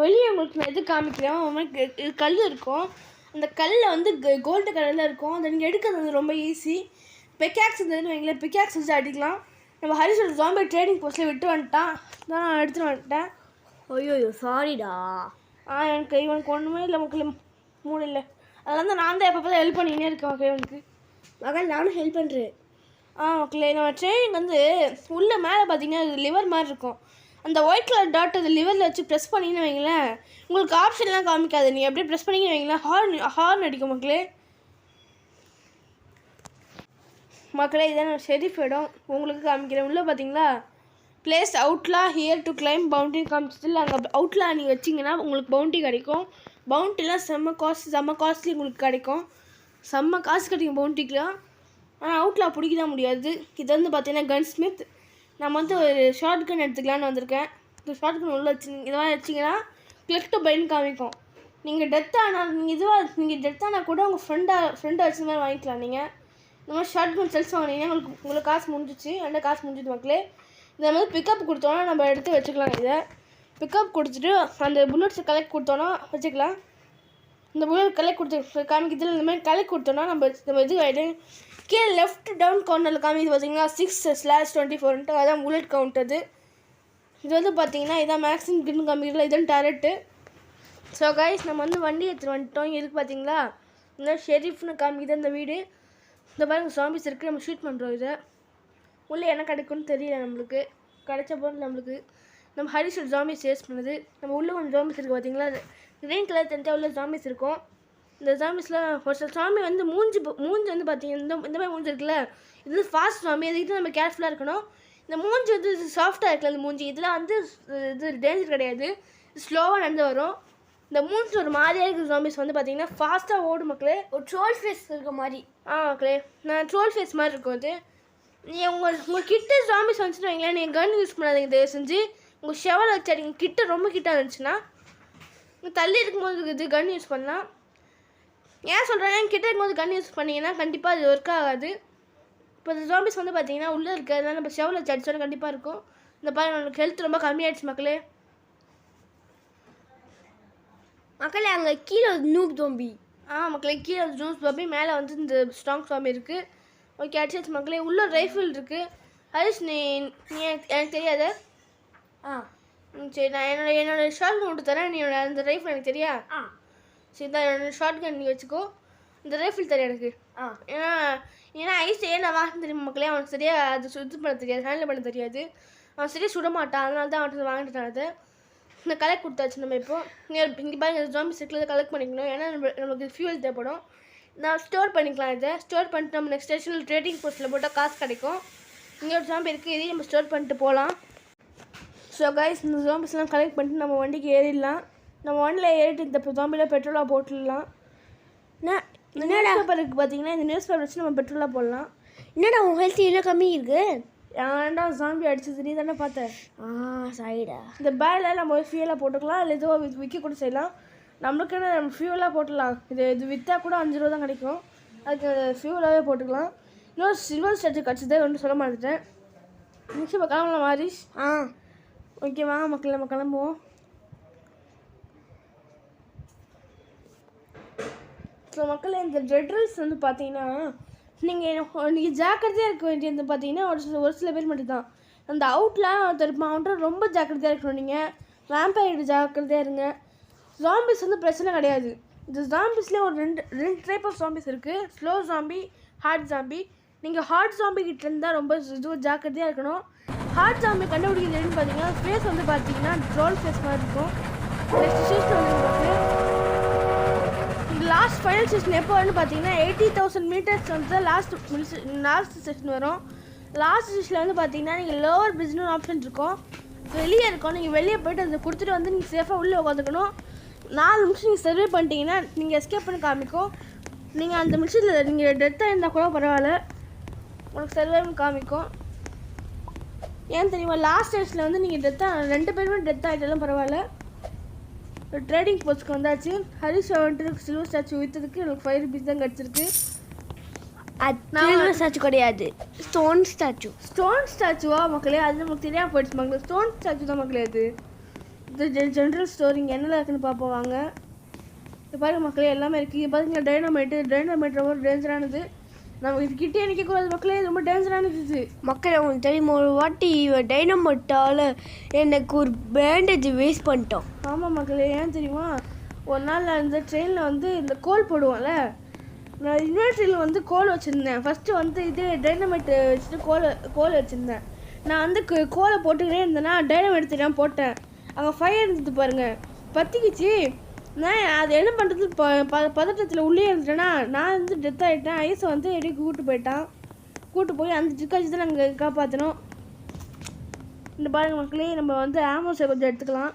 வெளியே உங்களுக்கு நான் எது காமிக்கிறேன். கல் இருக்கும். அந்த கல்லில் வந்து கோல்டு கலரில் இருக்கும். அதை நீங்கள் எடுக்கிறது வந்து ரொம்ப ஈஸி. பிக்காக்ஸ் இருந்ததுன்னு வைங்களேன், பிக்காக்ஸ் வச்சு அடிக்கலாம். நம்ம ஹரிஷோட ஜாம்பி ட்ரேடிங் போஸ்ட்டில் விட்டு வந்துட்டான், தான் நான் எடுத்துகிட்டு வந்துட்டேன். ஐயோ சாரிடா. இவனுக்கு ஒன்றுமே இல்லை மக்கள், மூடு இல்லை. அதெல்லாம் தான் நான் தான் எப்போ தான் ஹெல்ப் பண்ணிக்கினே இருக்கேன் மக்கள். இவனுக்கு மகன் நானும் ஹெல்ப் பண்ணுறேன். மக்களே நம்ம ட்ரெயினிங் வந்து உள்ளே மேலே பார்த்தீங்கன்னா அது லிவர் மாதிரி இருக்கும். அந்த ஒயிட் கலர் டாட் அது லிவரில் வச்சு ப்ரெஸ் பண்ணிங்கன்னு வைங்களேன், உங்களுக்கு ஆப்ஷன்லாம் காமிக்காது. நீங்கள் அப்படியே ப்ரெஸ் பண்ணிங்கன்னு வைங்களேன், ஹார்ன் அடிக்கும் மக்களே. மக்களே இதான் ஷெரீஃப் இடம் உங்களுக்கு காமிக்கிறேன். உள்ளே பார்த்தீங்களா பிளேஸ் அவுட்லா ஹியர் டு கிளைம் பவுண்டின்னு காமிச்சதில்ல. அங்கே அவுட்லா நீங்கள் வச்சிங்கன்னா உங்களுக்கு பவுண்டி கிடைக்கும். பவுண்டிலாம் செம்ம காஸ்ட்லி உங்களுக்கு கிடைக்கும். செம்ம காசு கிடைக்கும் பவுண்டிக்கெலாம். ஆனால் அவுட்லா பிடிக்க தான் முடியாது. இது வந்து பார்த்தீங்கன்னா கன் ஸ்மித். நம்ம வந்து ஒரு ஷார்ட் கன் எடுத்துக்கலான்னு வந்திருக்கேன். இந்த ஷார்ட் கன் உள்ள வச்சு இதை மாதிரி வச்சிங்கன்னா கிளிக் டு பைன்னு காமிக்கும். நீங்கள் டெத் ஆனால் கூட உங்கள் ஃப்ரெண்டை வச்ச மாதிரி வாங்கிக்கலாம். நீங்கள் இந்த மாதிரி ஷார்ட் கன் செல்ஸ் வாங்கினீங்கன்னா உங்களுக்கு காசு முடிஞ்சிச்சு. ரெண்டு காசு முடிஞ்சுது மக்களே. இதை மாதிரி பிக்கப் கொடுத்தோன்னா நம்ம எடுத்து வச்சுக்கலாம். இதை பிக்கப் கொடுத்துட்டு அந்த புல்லட்ஸை கலெக்ட் கொடுத்தோன்னா வச்சுக்கலாம். இந்த புல்லட் கலெக்ட் கொடுத்து காமிக்கிறதுல இந்த மாதிரி கலெக்ட் கொடுத்தோன்னா நம்ம இது ஆகிட்டு கீழே லெஃப்ட் டவுன் கவுண்டரில் காமிக்குது பார்த்தீங்கன்னா 6/24. அதான் புல்லட் கவுண்ட். அது இது வந்து பார்த்தீங்கன்னா இதான் மேக்ஸிமம் கின்னு காமிக்கிறதுல இதான் டேரக்ட்டு. ஸோ கைஸ் நம்ம வந்து வண்டி எடுத்துகிட்டு வந்துட்டோம். எதுக்கு பார்த்தீங்களா இந்த ஷெரீஃப்னு காமிக்குது அந்த வீடு. இந்த மாதிரி ஜாம்பிஸ் இருக்குது, நம்ம ஷூட் பண்ணுறோம். இதை உள்ளே என்ன கிடைக்கும்னு தெரியல. நம்மளுக்கு கிடைச்ச போது நம்மளுக்கு நம்ம ஹரிஷோட ஜாம்பிஸ் சேஸ் பண்ணுது. நம்ம உள்ளே கொஞ்சம் ஜாம்பிஸ் இருக்குது பார்த்தீங்களா, கிரீன் கலர் தெரிஞ்சா உள்ள ஜாம்பிஸ் இருக்கும். இந்த ஜாம்பிஸில் ஒரு சில ஜாம்பி வந்து மூஞ்சி வந்து பார்த்தீங்கன்னா இந்த மாதிரி மூஞ்சி இருக்குல்ல, இது வந்து ஃபாஸ்ட் ஜாம்பி. அதுக்கிட்ட நம்ம கேர்ஃபுல்லாக இருக்கணும். இந்த மூஞ்சி வந்து சாஃப்டாக இருக்குல்ல அந்த மூஞ்சி, இதில் வந்து இது டேஞ்சர் கிடையாது, ஸ்லோவாக நடந்து வரும். இந்த மூஞ்சி ஒரு மாதிரியாக இருக்கிற ஜாம்பிஸ் வந்து பார்த்தீங்கன்னா ஃபாஸ்ட்டாக ஓடும் மக்களே. ஒரு ட்ரோல் ஃபேஸ் இருக்க மாதிரி. மக்களே நான் ட்ரோல் ஃபேஸ் மாதிரி இருக்கும் அது. நீங்கள் உங்கள் கிட்ட ஜாம்பிஸ் வந்துச்சுன்னு வைங்களேன், நீங்கள் கன் யூஸ் பண்ணாதீங்க. தயவு செஞ்சு உங்கள் ஷெவல் வச்சு அடிங்க. கிட்ட ரொம்ப கிட்ட இருந்துச்சுன்னா தள்ளி இருக்கும்போது இது கன் யூஸ் பண்ணலாம். ஏன் சொல்கிறேன், கிட்ட இருக்கும்போது கன் யூஸ் பண்ணிங்கன்னா கண்டிப்பாக அது ஒர்க் ஆகாது. இப்போ இந்த ஜாம்பிஸ் வந்து பார்த்தீங்கன்னா உள்ளே இருக்கிறதுனால நம்ம ஷெவல் வச்சு அடிச்சோன்னா கண்டிப்பாக இருக்கும். இந்த பாருங்க நம்மளுக்கு ஹெல்த் ரொம்ப கம்மியாகிடுச்சு மக்களே. மக்களே அங்கே கீழே நூப் ஜாம்பி. மக்களே கீழே ஜூஸ் ஜாம்பி, மேலே வந்து இந்த ஸ்ட்ராங் ஜாம்பி இருக்குது. ஓகே அடிச்சாச்சு மக்களே. உள்ள ரைஃபிள் இருக்குது. ஹரிஷ் நீ எனக்கு தெரியாத. சரி நான் என்னோட ஷார்ட் கன் விட்டு தரேன். நீ அந்த ரைஃபிள் எனக்கு தெரியா? சரி தான் என்னோட ஷார்ட் கன் நீ வச்சுக்கோ. இந்த ரைஃபிள் தரேன் எனக்கு. ஏன்னா ஏன்னா ஐஸ் ஏன்னா வாங்க தெரியும் மக்களே, அவனுக்கு சரியாக அது சுத்தம் பண்ண தெரியாது, ஹேண்டில் பண்ண தெரியாது, அவன் சரியாக சுட மாட்டான். அதனால தான் அவன்கிட்ட வாங்கிட்டான். அது இந்த கலெக்ட் கொடுத்தாச்சு. நம்ம இப்போ இங்கே பாருங்க, ஜாம்பி செட்டில் கலெக்ட் பண்ணிக்கணும். ஏன்னா நமக்கு ஃபியூல் தேவைப்படும். நான் ஸ்டோர் பண்ணிக்கலாம். இதை ஸ்டோர் பண்ணிட்டு நம்ம நெக்ஸ்ட் ஸ்டேஷனில் ட்ரேடிங் போஸ்ட்டில் போட்டால் காசு கிடைக்கும். இங்கே ஒரு ஜாம்பி இருக்குது, இதையும் நம்ம ஸ்டோர் பண்ணிட்டு போகலாம். ஸோ கைஸ், இந்த ஜாம்பிஸ்லாம் கலெக்ட் பண்ணிட்டு நம்ம வண்டிக்கு ஏறிடலாம். நம்ம வண்டியில் ஏறிட்டு இந்த ஜாம்பியில் பெட்ரோலாக போட்டுடலாம். இந்த நியூஸ் பேப்பருக்கு பார்த்தீங்கன்னா இந்த நியூஸ் பேப்பர் வச்சு நம்ம பெட்ரோலாக போடலாம். என்னடா உன் ஹெல்த் இவ்வளோ கம்மி இருக்கு? ஏன்டா ஜாம்பி அடிச்சது நீ தானே பார்த்தேன். சரிடா. இந்த பேரில் நம்ம ஃபியூலாக போட்டுக்கலாம், இல்லை ஏதோ விற்க கூட செய்யலாம். நம்மளுக்குன்னு நம்ம ஃபியூலாக போட்டுடலாம். இது விற்றா கூட 5 ரூபா தான் கிடைக்கும். அதுக்கு ஃபியூலாகவே போட்டுக்கலாம். இன்னொரு சில்வர் ஸ்டாச்சு கிடச்சிது, ஒன்றும் சொல்ல மாட்டேன். நெக்ஸ்ட் இப்போ கிளம்பலாம் மாரிஷ். ஓகே வாங்க மக்கள், நம்ம கிளம்புவோம். ஸோ மக்கள், இந்த ஜெட்ரல்ஸ் வந்து பார்த்தீங்கன்னா நீங்கள் ஜாக்கிரதையாக இருக்க வேண்டியது பார்த்தீங்கன்னா ஒரு சில பேர் மட்டும்தான். அந்த அவுட்லாம் திருப்பான் அவன்ட்டு ரொம்ப ஜாக்கிரதையாக இருக்கணும். நீங்கள் வேம்பயர் ஜாக்கிரதையாக இருங்க. ஜாம்பிஸ் வந்து பிரச்சனை கிடையாது. இந்த ஜாம்பிஸ்லேயே ஒரு ரெண்டு டைப் ஆஃப் ஜாம்பிஸ் இருக்குது. Slow zombie, hard zombie. நீங்கள் ஹார்ட் ஜாம்பி கிட்ட இருந்தால் ரொம்ப ஜாக்கிரதையாக இருக்கணும். ஹார்ட் ஜாம்பி கண்டுபிடிக்கிறதுன்னு பார்த்தீங்கன்னா ஃபேஸ் வந்து பார்த்தீங்கன்னா ட்ரோல் ஃபேஸ் மாதிரி இருக்கும். நெக்ஸ்ட் ஸ்டேஷன் வந்து இந்த லாஸ்ட் ஃபைனல் ஸ்டேஷன் எப்போ வரும்னு பார்த்தீங்கன்னா 80,000 மீட்டர்ஸ் வந்து லாஸ்ட் ஸ்டேஷன் வரும். லாஸ்ட் ஸ்டேஷனில் வந்து பார்த்தீங்கன்னா நீங்கள் லோவர் பிரிட்ஜ்னு ஆப்ஷன் இருக்கும், வெளியே இருக்கும். நீங்கள் வெளியே போய்ட்டு அதை கொடுத்துட்டு வந்து நீங்கள் சேஃபாக உள்ளே உட்காந்துக்கணும். 4 நிமிஷம் நீங்கள் சர்வே பண்ணிட்டீங்கன்னா நீங்கள் எஸ்கேப் பண்ணி காமிக்கும். நீங்கள் அந்த நிமிஷத்தில் நீங்கள் டெத்தாக இருந்தால் கூட பரவாயில்ல, உங்களுக்கு சர்வே பண்ணி காமிக்கும். ஏன் தெரியுமா, லாஸ்ட் ஸ்டேஜில் வந்து நீங்கள் 2 பேருமே டெத் ஆகிட்டாலும் பரவாயில்ல. ட்ரேடிங் போஸ்ட்க்கு வந்தாச்சு. ஹரிஷ் வந்துட்டு சில்வர் ஸ்டாச்சு விற்றதுக்கு எனக்கு 5 rupees தான் கிடச்சிருக்கு. சில்வர் ஸ்டாச்சு கிடையாது, ஸ்டோன் ஸ்டாச்சுவா மக்களே? அது நமக்கு தெரியாமல் போயிடுச்சு மக்களே. ஸ்டோன் ஸ்டாச்சு தான் மக்களே. அது இது ஜென்ரல் ஸ்டோர். இங்கே என்னெல்லாம் இருக்குன்னு பார்ப்போம் வாங்க. இது பாருங்க மக்களே, எல்லாமே இருக்குது. இது பார்த்தீங்கன்னா டைனமைட் ரொம்ப டேஞ்சரானது. நம்ம இது கிட்டே நிற்கக்கூடாது மக்களே, இது ரொம்ப டேஞ்சரானது. மக்களே உங்களுக்கு தெரியுமா, ஒரு வாட்டி டைனமைட்டால் எனக்கு ஒரு பேண்டேஜ் வேஸ்ட் பண்ணிட்டோம். ஆமாம் மக்களே, ஏன் தெரியுமா, ஒரு நாள் நான் இந்த ட்ரெயினில் வந்து இந்த கோல் போடுவோம்ல, நான் இன்வெர்டரியில் வந்து கோல் வச்சுருந்தேன். ஃபஸ்ட்டு வந்து இது டைனமைட் வச்சுட்டு கோல் வச்சுருந்தேன். நான் வந்து கோலை போட்டுக்கிட்டே இருந்தேன்னா டைனமைட் தெரியாமல் போட்டேன். அங்கே ஃபயர் இருந்தது பாருங்கள், பற்றிக்கிச்சு. நான் அது என்ன பண்ணுறது, பதட்டத்தில் உள்ளே இருந்துட்டேன்னா நான் வந்து டெத் ஆகிட்டேன். ஐஸை வந்து எடி கூட்டு போய் அந்த ஜிக்காச்சு தான் நாங்கள் காப்பாற்றணும். இந்த பாருங்க மக்களே, நம்ம வந்து ஆமோஸை கொஞ்சம் எடுத்துக்கலாம்.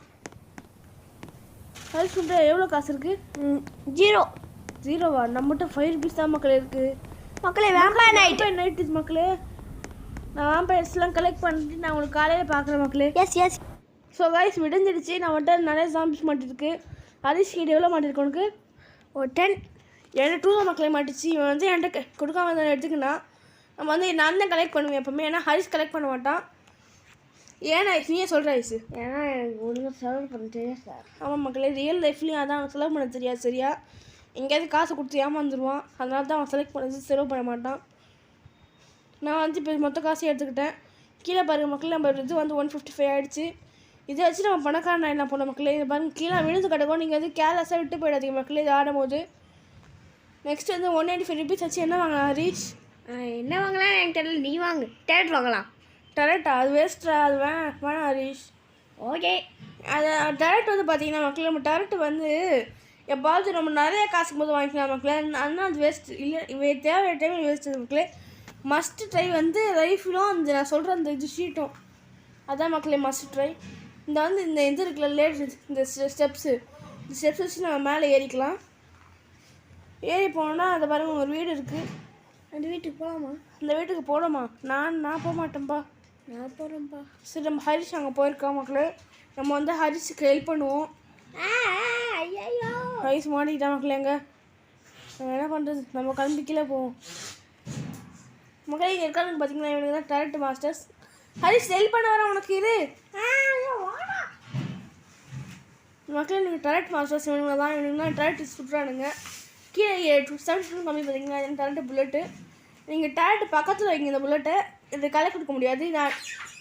ஐஸ் கிட்ட எவ்வளோ காசு இருக்குது? 0 நம்மகிட்ட 5 rupees தான் மக்களே இருக்குது. மக்களே வேம்பயர் நைட்டு மக்களே, நான் வேம்பயர்ஸ்லாம் கலெக்ட் பண்ணிட்டு நான் உங்களுக்கு காலையில் பார்க்குறேன் மக்களே. எஸ். ஸோ கைஸ், விடிஞ்சிடுச்சு. நம்மகிட்ட நிறைய ஜாம்பிஸ் மாட்டிருக்கு. ஹரிஷ் கிட்ட எவ்வளோ மாட்டிருக்கு உனக்கு? ஒரு 10. என்கிட்ட 2 தான் மக்களே மாட்டிச்சு. இவன் வந்து என்கிட்ட கொடுக்காம தான் எடுத்துக்கினா. நம்ம வந்து நான் தான் கலெக்ட் பண்ணுவேன் எப்போவுமே, ஏன்னா ஹரிஷ் கலெக்ட் பண்ண மாட்டான். ஏன்னா நீயே சொல்கிற ஐஸு, ஏன்னா எனக்கு ஒழுங்காக செலவு பண்ண தெரியாது சார். ஆமாம் மக்களே, ரியல் லைஃப்லேயும் அதான் அவன் செலவு பண்ண தெரியாது சரியா. எங்கேயாவது காசு கொடுத்து ஏமாந்துருவான். அதனால தான் அவன் செலக்ட் பண்ணது செலவு பண்ண மாட்டான். நான் வந்து இப்போ மொத்த காசையும் எடுத்துக்கிட்டேன். கீழே பாருங்க மக்களே, நம்ம இது வந்து 155 ஆகிடுச்சு. இதை வச்சு நம்ம பணக்காரன் ஆகிடலாம் போன மக்களே. இது பாருங்க, கீழே விழுந்து கிடக்கும். நீங்கள் வந்து கேர்லெஸ்ஸாக விட்டு போயிடாதீங்க மக்களே இது ஆடும்போது. நெக்ஸ்ட் வந்து 195 rupees வச்சு என்ன வாங்கலாம் ஹரிஷ்? என்ன வாங்கலாம் எனக்கு தெரியல, நீ வாங்கு. டேரட் வாங்கலாம். டெரட்டா? அது வேஸ்ட்டா, அது வேணாம் ஹரிஷ். ஓகே. அது டெரட் வந்து பார்த்தீங்கன்னா மக்களே, நம்ம டெரட் வந்து எப்பாவது நம்ம நிறைய காசுக்கு போது வாங்கிக்கலாம் மக்களே. ஆனால் அது வேஸ்ட் இல்லை, தேவையான டைம் வேஸ்ட் மக்களே. மஸ்ட் ட்ரை வந்து லைஃப்லும் அந்த நான் சொல்கிற அந்த இது ஷீட்டும் அதான் மக்களே மஸ்ட் ட்ரை. இந்த வந்து இந்த இது இருக்குல்ல லேட் இந்த ஸ்டெப்ஸு வச்சு நம்ம மேலே ஏறிக்கலாம். ஏறி போனோன்னா அதை பாருங்கள், ஒரு வீடு இருக்குது. அந்த வீட்டுக்கு போகலாமா? அந்த வீட்டுக்கு போகலாமா? நான் போக மாட்டேன்ப்பா. நான் போகிறேன்ப்பா. சரி, நம்ம ஹரிஷ் அங்கே போயிருக்கோம் மக்களே. நம்ம வந்து ஹரிஷுக்கு ஹெல்ப் பண்ணுவோம். ஐயோ, ஹரிஷ் மாட்டிக்கிட்டான் மக்களே. எங்கே நம்ம என்ன பண்ணுறது, நம்ம கிளம்பி கீழே போவோம் மக்களே. இங்கே இருக்காதுன்னு பார்த்தீங்கன்னா இவனுக்கு தான் டேரக்ட் மாஸ்டர்ஸ். ஹரிஷ் ஹெல்ப் பண்ண வர உனக்கு இது மக்களே. நீங்கள் டேரக்ட் மாஸ்டர்ஸ் இவனுங்க தான் டேரக்ட் சுற்றுறானுங்க. கீழே 7 கம்மி பார்த்தீங்கன்னா டேரக்ட் புல்லட்டு. நீங்கள் டேரக்ட் பக்கத்தில் வைங்க இந்த புல்லட்டை. இதை களை கொடுக்க முடியாது,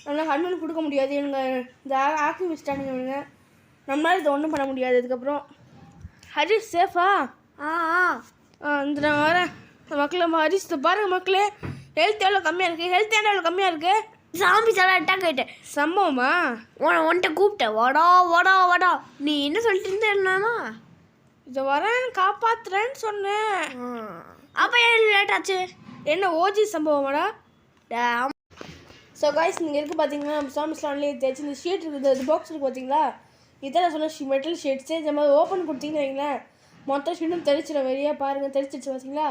நல்லா ஹண்ட்மன் கொடுக்க முடியாது. இவங்க இந்த ஆக்டிவிஸ்டானுங்க இவனுங்க. நம்மளால் இதை ஒன்றும் பண்ண முடியாது. அதுக்கப்புறம் ஹரிஷ் சேஃபா? ஆ இந்த நான் வரேன். மக்களே ஹரிஷ் பாருங்க மக்களே, ஹெல்த் எவ்வளோ கம்மியாக இருக்குது, ஹெல்த் ஏன்னா எவ்வளோ கம்மியாக இருக்குது. சாம்பி சலாட்டா கேட்டேன். சம்பவமா உன்கிட்ட கூப்பிட்டேன், வாடா வாடா வாடா. நீ என்ன சொல்லிட்டு இருந்தேன்னா இதை வரேன் காப்பாத்துறேன்னு சொன்னேன். அப்போ ஏன் லேட் ஆச்சு? என்ன ஓஜி சம்பவமாடா? ஸோ காய்ஸ் நீங்கள் இருக்குது பார்த்தீங்கன்னா நம்ம சாமிஸ்லான்லேயே தேய்ச்சி இந்த ஷீட் இருக்குது, இது பாக்ஸ் இருக்குது பார்த்தீங்களா, இதான் நான் சொன்ன மெட்டல் ஷீட்ஸு. இந்த மாதிரி ஓப்பன் கொடுத்தீங்கன்னு வைங்களேன், மொத்த ஷீட்டும் தெரிச்சிடும் வெளியே பாருங்கள், தெரிச்சிடுச்சு பார்த்தீங்களா.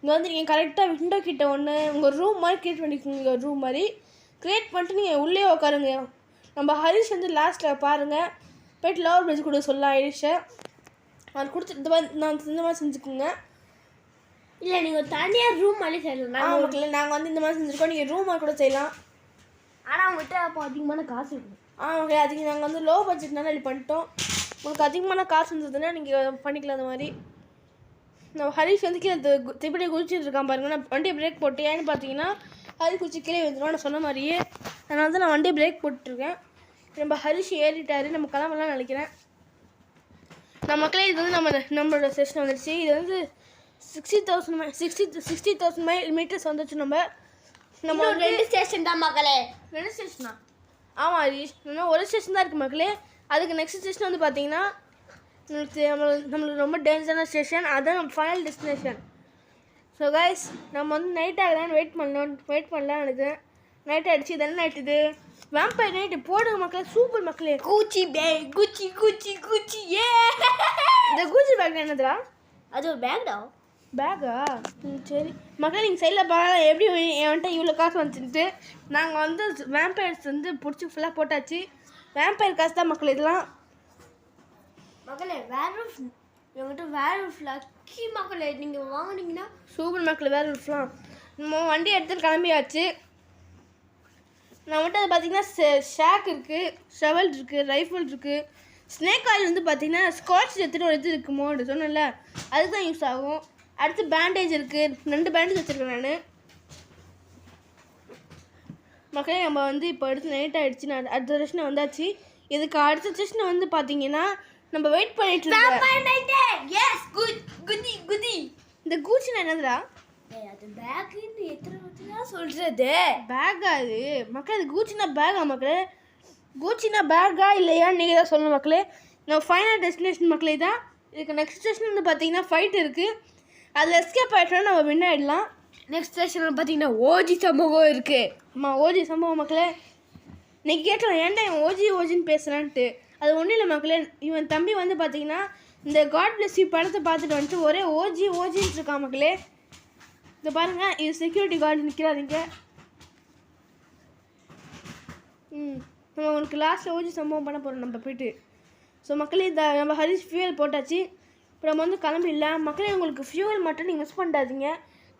இங்கே வந்து நீங்கள் கரெக்டாக விண்டோ கிட்ட ஒன்று உங்கள் ரூம் மாதிரி க்ரியேட் பண்ணிக்கோங்க. ஒரு ரூம் மாதிரி க்ரியேட் பண்ணிட்டு நீங்கள் உள்ளே உட்காருங்க. நம்ம ஹரிஷ் வந்து லாஸ்ட்டில் பாருங்கள் போய்ட்டு லவர் பிரிட்ஜ் கொடுக்க சொல்லலாம் ஹரிஷை. அது கொடுத்து இந்த மாதிரி நான் இந்த மாதிரி செஞ்சுக்கோங்க. இல்லை நீங்கள் தனியாக ரூம் மாதிரி செய்யலாம். மக்கள் நாங்கள் வந்து இந்த மாதிரி செஞ்சுருக்கோம், நீங்கள் ரூம் மாதிரி கூட செய்யலாம். ஆனால் அவங்ககிட்ட அப்போ அதிகமான காசு இருக்கும். ஓகே, அதுக்கு நாங்கள் வந்து லோ பட்ஜெட்னால இப்படி பண்ணிட்டோம். உங்களுக்கு அதிகமான காசு இருந்ததுன்னா நீங்கள் பண்ணிக்கலாம். அந்த மாதிரி நம்ம ஹரிஷ் வந்து கீழே திருப்பி குதிச்சுட்டு இருக்கான் பாருங்க. நான் வண்டியை பிரேக் போட்டு ஏன்னு பார்த்தீங்கன்னா ஹரிஷ் குச்சி கீழே வந்துடும் நான் சொன்ன மாதிரியே. அதனால தான் நான் வண்டியை பிரேக் போட்டுருக்கேன். நம்ம ஹரிஷ் ஏறிட்டாரு, நம்ம கிளம்பலாம் நினைக்கிறேன். நம்ம மக்களே இது வந்து நம்மளோட செஷன் வந்துடுச்சு. இது வந்து 60,000 மீட்டர்ஸ் வந்துச்சு. நம்ம 2 ஸ்டேஷன் தான் மக்களே. 2 ஸ்டேஷனா? ஆமாம் ஹரிஷ், இன்னும் ஒரு ஸ்டேஷன் தான் இருக்குது மக்களே. அதுக்கு நெக்ஸ்ட் ஸ்டேஷன் வந்து பார்த்தீங்கன்னா நம்மளுக்கு ரொம்ப டேஞ்சரான ஸ்டேஷன், அதுதான் நம்ம ஃபைனல் டெஸ்டினேஷன். ஸோ கைஸ் நம்ம வந்து நைட் ஆகலான்னு வெயிட் பண்ணலாம் நினைக்கிறேன். நைட் ஆகிடுச்சு. இது என்ன நைட்? இது வேம்பயர் நைட்டு. போடுங்க மக்களே, சூப்பர் மக்களே. கூச்சி பேக், குச்சி குச்சி குச்சி. ஏ இந்த கூச்சி பேக் என்னதுடா? அது ஒரு பேக்டா. பேக்கா? சரி மக்களே, நீங்கள் சைடில் பார்க்கலாம் எப்படி என்கிட்ட இவ்வளோ காசு வந்துட்டு. நாங்கள் வந்து வேம்பயர்ஸ் வந்து பிடிச்சி ஃபுல்லாக போட்டாச்சு. வேம்பயர் காசு தான் மக்கள் இதெல்லாம். மக்களே வேர்வல்ஃப் என்கிட்ட வேர்வல்ஃப் லக்கி மக்களே. நீங்கள் வாங்கினீங்கன்னா சூப்பர் மக்கள். வேர்வல்ஃப்லாம் நம்ம வண்டி எடுத்துகிட்டு கிளம்பியாச்சு. நம்மகிட்ட அது பார்த்தீங்கன்னா ஷேக் இருக்குது, ஷவல் இருக்குது, ரைஃபிள் இருக்குது. ஸ்னேக் ஆயில் வந்து பார்த்தீங்கன்னா ஸ்காட்ச் எடுத்துகிட்டு ஒரு இது இருக்குது மோடு சொன்னேன்ல, அதுக்கு தான் யூஸ் ஆகும். அடுத்து பேண்டேஜ் இருக்குது, 2 பேண்டேஜ் வச்சுருக்கேன் நான். மக்களே நம்ம வந்து இப்போ அடுத்து நைட் ஆகிடுச்சு. நான் அடுத்த ஸ்டேஷன் வந்தாச்சு. இதுக்கு அடுத்த ஸ்டேஷன் வந்து பார்த்தீங்கன்னா நம்ம வெயிட் பண்ணிட்டு இருக்கோம். இந்த கூச்சினா என்னதுடா? அது பேக்குன்னு எத்தனை வாட்டி சொல்கிறது? பேக்கா இது மக்களே? அது கூச்சினா பேக்கா மக்களே? கூச்சினா பேக்கா இல்லையா நீங்கள் தான் சொல்லணும் மக்களே. நம்ம ஃபைனல் டெஸ்டினேஷன் மக்களே தான். இதுக்கு நெக்ஸ்ட் ஸ்டேஷன் வந்து பார்த்தீங்கன்னா ஃபைட் இருக்குது. அதில் எஸ்கேப் ஆகிட்டோன்னா நம்ம வின் ஆகிடலாம். நெக்ஸ்ட் ஸ்டேஷனில் பார்த்தீங்கன்னா ஓஜி சம்பவம் இருக்குது. ஆமாம் ஓஜி சம்பவம் மக்களே. இன்றைக்கி கேட்கலாம் ஏன்டா இவன் ஓஜின்னு பேசுகிறான்ட்டு. அது ஒன்றும் இல்லை மக்களே, இவன் தம்பி வந்து பார்த்தீங்கன்னா இந்த காட் பிளஸ் யூ படத்தை பார்த்துட்டு வந்துட்டு ஒரே ஓஜின்னு இருக்கான் மக்களே. இதை பாருங்கள், இது செக்யூரிட்டி கார்டு நிற்கிறாதீங்க. நம்ம உங்களுக்கு லாஸ்ட்டில் ஓஜி சம்பவம் பண்ண போகிறோம் நம்ம போய்ட்டு. ஸோ மக்களே நம்ம ஹரிஷ் ஃபியூவல் போட்டாச்சு. இப்போ நம்ம வந்து கிளம்பிடலாம் மக்களே. உங்களுக்கு ஃபியூவல் மட்டும் நீங்கள் மிஸ் பண்ணிடாதீங்க.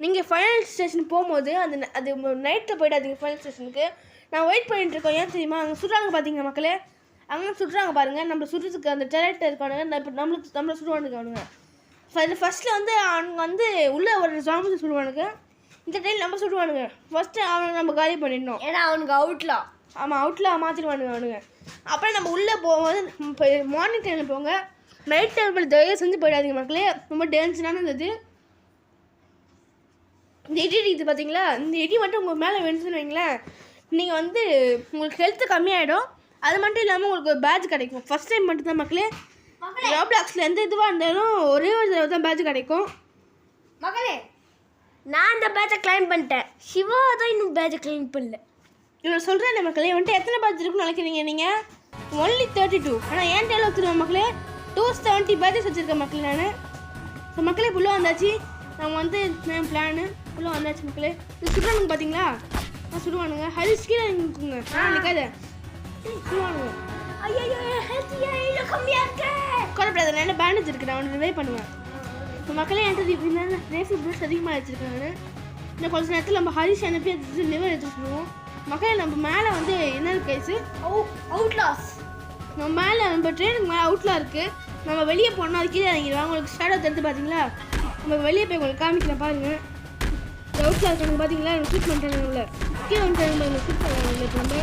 நீங்கள் ஃபைனல் ஸ்டேஷன் போகும்போது அது நைட்டில் போயிடாதீங்க ஃபைனல் ஸ்டேஷனுக்கு. நான் வெயிட் பண்ணிட்டுருக்கோம். ஏன் தெரியுமா? அங்கே சுடுறாங்க பார்த்தீங்க மக்களே, அங்கே சுடுறாங்க பாருங்கள். நம்ம சுடுறதுக்கு அந்த டெரக்டர் இருக்கானுங்க, இப்போ நம்மளை சுடுவானுங்க அவனுங்க. ஃபஸ்ட்டில் வந்து அவனுங்க வந்து உள்ளே ஒரு ஜாம்பி சுடுவானுங்க. இந்த டைம் நம்ம சுடுவானுங்க. ஃபஸ்ட்டு அவனை நம்ம காலி பண்ணிடணும், ஏன்னா அவனுக்கு அவுட்லாம். ஆமாம் அவுட்லாம் மாற்றிடுவானுங்க அவனுங்க. அப்புறம் நம்ம உள்ளே போகும்போது இப்போ மார்னிங் டைமில் போங்க, நைட் டைமில் தயவு செஞ்சு போயிடாதீங்க மக்களே. ரொம்ப டேஞ்சரானது இது. இந்த இடி இது பார்த்தீங்களா, இந்த இடி மட்டும் உங்கள் மேலே வெடிச்சுன்னு வைங்களேன், நீங்கள் வந்து உங்களுக்கு ஹெல்த்து கம்மியாகிடும். அது மட்டும் இல்லாமல் உங்களுக்கு ஒரு பேட்ச் கிடைக்கும். ஃபஸ்ட் டைம் மட்டும்தான் மக்களே. ரோப்ளாக்ஸில் எந்த இதுவாக இருந்தாலும் ஒரே ஒரு தடவை தான் பேட்ச் கிடைக்கும் மக்களே. நான் அந்த பேட்சை கிளைம் பண்ணிட்டேன், சிவா தான் இன்னும் பேட்சை கிளைம் பண்ணல. இவ்வளோ சொல்கிறேன் மக்களே. வந்துட்டு எத்தனை பேட்ச் இருக்குன்னு நினைக்கிறீங்க நீங்கள்? ஒன்லி 32. ஆனால் ஏன் டேல வச்சுருவேன் மக்களே, 270 பேட்சஸ் வச்சுருக்கேன் மக்களே நான். ஸோ மக்களே புள்ள வந்தாச்சு. நம்ம வந்து மேம் பிளானு புள்ள வந்தாச்சு மக்களே. இது சுடுவானுங்க பார்த்தீங்களா? சுடுவானுங்க. ஹரிஷ் கீழே நிற்குங்க, நிற்காத சுடுவானுங்க. ஐயோ ஹெல்த் கம்மியாக இருக்கு. கொலைப்படாத, நான் என்ன பேண்டேஜ் இருக்குது, நான் ஒன்று ரிவைவ் பண்ணுவேன். இப்போ மக்களே என்கிட்ட இப்படி ரேஃபிள் ப்ளூஸ் அதிகமாக வச்சுருக்கேன் நான். இன்னும் கொஞ்சம் நேரத்தில் நம்ம ஹரிஷ் அனுப்பி அது லிவர் எடுத்து சொல்லுவோம் மக்களே. நம்ம மேலே வந்து என்ன கேஸு அவுட்லாஸ். நம்ம மேலே நம்ம ட்ரெயினுக்கு மேலே அவுட்லாம் இருக்குது. நம்ம வெளியே போனோம், அது கீழே இறங்கிடுவாங்க. உங்களுக்கு ஷேடோ தெரிஞ்சு பார்த்தீங்களா? நம்ம வெளியே போய் உங்களுக்கு காமிக்கிறேன் பாருங்கள். இந்த அவுட்லாம் இருக்காங்க பார்த்தீங்களா? நம்ம ஷூட் பண்ணுறாங்க, கீழே வந்து ஷூட் பண்ணுறாங்க. இப்போ நம்ம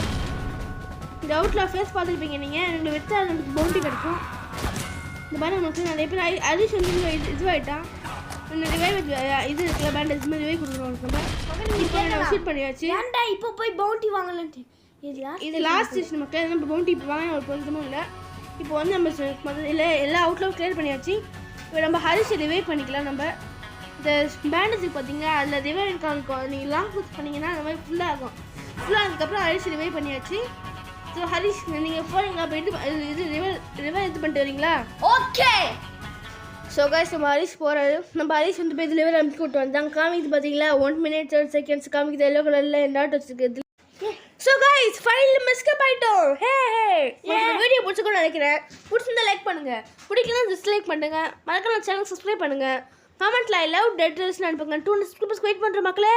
இந்த அவுட்லாம் ஃபேஸ் பார்த்துருப்பீங்க நீங்கள். எங்களுக்கு வச்சா நமக்கு பவுண்டி கிடைக்கும். இந்த மாதிரி நமக்கு நிறைய பேர் ஹரிஷ் வந்து இதுவாகிட்டான். இந்த ரிவைவ் இது இருக்குல்ல பேண்டேஜ் மாதிரி ரிவைவ் கொடுக்குறோம் நம்ம இப்போ நம்ம ஷூட் பண்ணியாச்சு. ஏன்டா இப்போ போய் பவுண்டி வாங்கலன்ட்டு இது லாஸ்ட் ஸ்டேஷன் மக்கள். நம்ம பவுண்டி இப்போ வாங்க ஒரு பொருத்தமும் இல்லை. இப்போ வந்து நம்ம முதல்ல எல்லா அவுட்லும் கிளியர் பண்ணியாச்சு. இப்போ நம்ம ஹரிஷை ரிவைவ் பண்ணிக்கலாம். நம்ம இந்த பேண்டேஜுக்கு பார்த்தீங்கன்னா அதில் ரிவைவ் இருக்காங்க. நீங்கள் லாங் யூஸ் பண்ணிங்கன்னா அந்த மாதிரி ஃபுல்லாக இருக்கும். ஃபுல்லாக அதுக்கப்புறம் ஹரிஷ் ரிவைவ் பண்ணியாச்சு. ஸோ ஹரிஷ் நீங்கள் போகிறீங்க அப்போ இது ரிவைவ் இது பண்ணிட்டு வரீங்களா? ஓகே. ஸோ கைஸ் நம்ம ஹரிஷ் போகிறாரு. நம்ம ஹரிஷ் வந்து போய் ரிவைவ் அமைச்சு கூட்டு வந்தாங்க. காமிக்குது பார்த்தீங்களா 1 minute 30 seconds காமிக்குது. எல்லோ கலரில் டாட் வச்சுருக்கு. ஸோ கைஸ் ஃபைனலி மிஸ்கப் ஆயிட்டோம். ஹே வீடியோ பிடிச்சிக்கணும்னு நினைக்கிறேன். பிடிச்சிருந்தா லைக் பண்ணுங்க, பிடிக்கலாம் டிஸ்லைக் பண்ணுங்க, மறக்காம சேனல் சப்ஸ்கிரைப் பண்ணுங்க, கமெண்ட்ல ஐ லவ் டெட் ரேஸ்னு அனுப்புங்க. 2 சப்ஸ்கிரைபர்ஸ் வெயிட் பண்ற மக்களே.